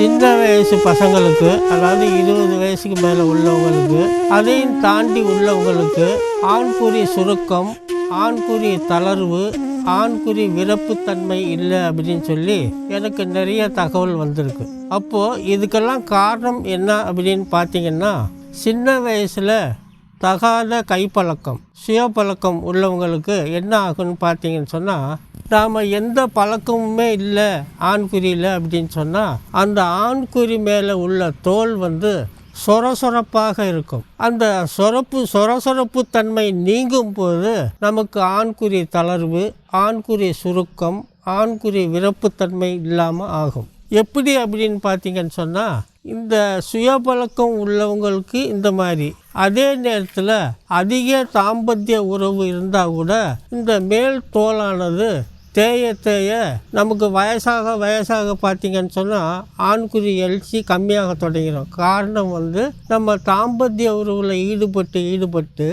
சின்ன வயசு பசங்களுக்கு, அதாவது 20 வயசுக்கு மேலே உள்ளவங்களுக்கு, அதையும் தாண்டி உள்ளவங்களுக்கு ஆண்குறி சுருக்கம், ஆண்குறி தளர்வு, ஆண்குறி விரப்புத்தன்மை இல்லை அப்படின்னு சொல்லி எனக்கு நிறைய தகவல் வந்திருக்கு. அப்போது இதுக்கெல்லாம் காரணம் என்ன அப்படின்னு பார்த்தீங்கன்னா, சின்ன வயசில் தகாத கைப்பழக்கம், சுயப்பழக்கம் உள்ளவங்களுக்கு என்ன ஆகுன்னு பார்த்தீங்கன்னு சொன்னால், நாம் எந்த பழக்கமுமே இல்லை ஆண்குறியில் அப்படின்னு சொன்னால், அந்த ஆண்குறி மேலே உள்ள தோல் சொரசொரப்பாக இருக்கும். அந்த சொரசொரப்பு தன்மை நீங்கும் போது நமக்கு ஆண்குறி தளர்வு, ஆண்குறி சுருக்கம், ஆண்குறி விரப்புத்தன்மை இல்லாமல் ஆகும். எப்படி அப்படின்னு பார்த்தீங்கன்னு சொன்னால், இந்த சுயபழக்கம் உள்ளவங்களுக்கு இந்த மாதிரி, அதே நேரத்தில் அதிக தாம்பத்திய உறவு இருந்தால் கூட இந்த மேல் தோலானது தேய தேய நமக்கு வயசாக பார்த்திங்கன்னு சொன்னால் ஆண்குறி எழுச்சி கம்மியாக தொடங்கிடும். காரணம் நம்ம தாம்பத்திய உறவில் ஈடுபட்டு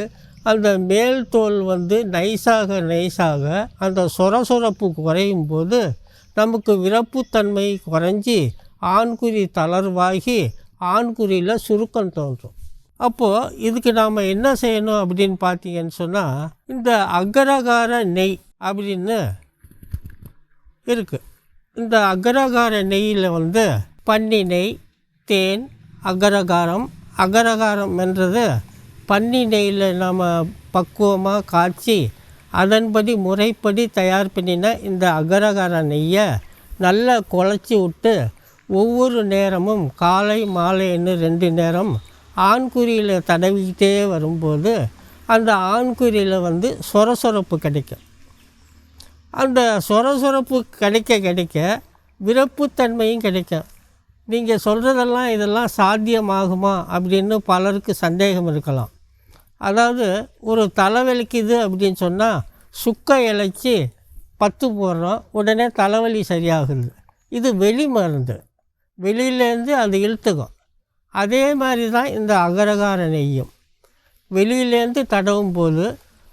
அந்த மேல் தோல் நைஸாக அந்த சொரசொரப்பு குறையும் போது நமக்கு விரப்புத்தன்மை குறைஞ்சி ஆண்குறி தளர்வாகி ஆண்குறியில் சுருக்கம் தோன்றும். அப்போது இதுக்கு நாம் என்ன செய்யணும் அப்படின்னு பார்த்தீங்கன்னு சொன்னால், இந்த அகரகார நெய் அப்படின்னு இருக்குது. இந்த அகரகார நெய்யில் பன்னி நெய், தேன், அகரகாரம் என்றது பன்னி நெய்யில் நாம் பக்குவமாக காய்ச்சி அதன்படி முறைப்படி தயார் பண்ணின இந்த அகரகார நெய்யை நல்லா குழச்சி விட்டு ஒவ்வொரு நேரமும் காலை மாலைன்னு 2 நேரம் ஆண்குறியில் தடவிக்கிட்டே வரும்போது அந்த ஆண்குறியில் சொரசொரப்பு கிடைக்கும். அந்த சொரசொரப்பு கிடைக்க விரப்புத்தன்மையும் கிடைக்கும். நீங்கள் சொல்கிறதெல்லாம் இதெல்லாம் சாத்தியமாகுமா அப்படின்னு பலருக்கு சந்தேகம் இருக்கலாம். அதாவது ஒரு தலைவலிக்குது அப்படின்னு சொன்னால் சுக்கை இழைச்சி பத்து போடுறோம், உடனே தலைவலி சரியாகுது. இது வெளி மருந்து, வெளியிலேருந்து அது இழுத்துக்கும். அதே மாதிரி தான் இந்த அகரகார நெய்யும் வெளியிலேருந்து தடவும் போது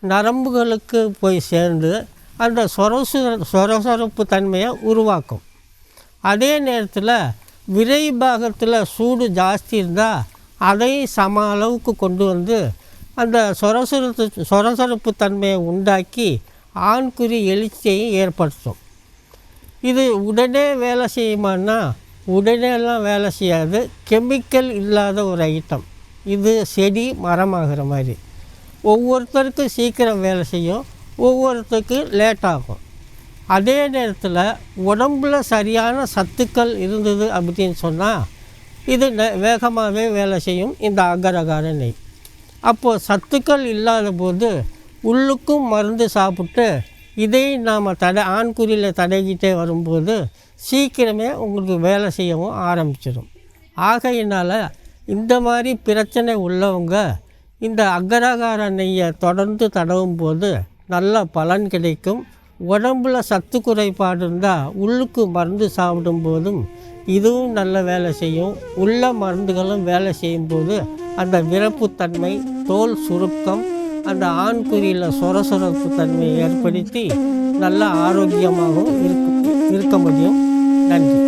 நரம்புகளுக்கு போய் சேர்ந்து அந்த சொரசொரப்பு தன்மையை உருவாக்கும். அதே நேரத்தில் விரை பாகத்தில் சூடு ஜாஸ்தி இருந்தால் அதையும் சம அளவுக்கு கொண்டு அந்த சொரசொரப்பு தன்மையை உண்டாக்கி ஆண்குறி எழுச்சியையும் ஏற்படுத்தும். இது உடனே வேலை செய்யுமான்னா உடனேலாம் வேலை செய்யாது. கெமிக்கல் இல்லாத ஒரு ஐட்டம் இது. செடி மரமாகிற மாதிரி ஒவ்வொருத்தருக்கும் சீக்கிரம் வேலை செய்யும், ஒவ்வொருத்தருக்கு லேட் ஆகும். அதே நேரத்தில் உடம்பில் சரியான சத்துக்கள் இருந்தது அப்படின்னு சொன்னால் இது வேகமாகவே வேலை செய்யும் இந்த அகரகார நெய். அப்போது சத்துக்கள் இல்லாத போது உள்ளுக்கும் மருந்து சாப்பிட்டு இதை நாம் ஆண்குறியில் தடவிக்கிட்டே வரும்போது சீக்கிரமே உங்களுக்கு வேலை செய்யவும் ஆரம்பிச்சிடும். ஆகையினால் இந்த மாதிரி பிரச்சனை உள்ளவங்க இந்த அகரகார நெய்யை தொடர்ந்து தடவும் போது நல்ல பலன் கிடைக்கும். உடம்பில் சத்து குறைபாடு இருந்தால் உள்ளுக்கு மருந்து சாப்பிடும் போதும் இதுவும் நல்ல வேலை செய்யும். உள்ள மருந்துகளும் வேலை செய்யும்போது அந்த விரப்புத்தன்மை, தோல் சுருக்கம், அந்த ஆண்குறியில் சொரசொரப்பு தன்மையை ஏற்படுத்தி நல்ல ஆரோக்கியமாகவும் இருக்க முடியும். நன்றி.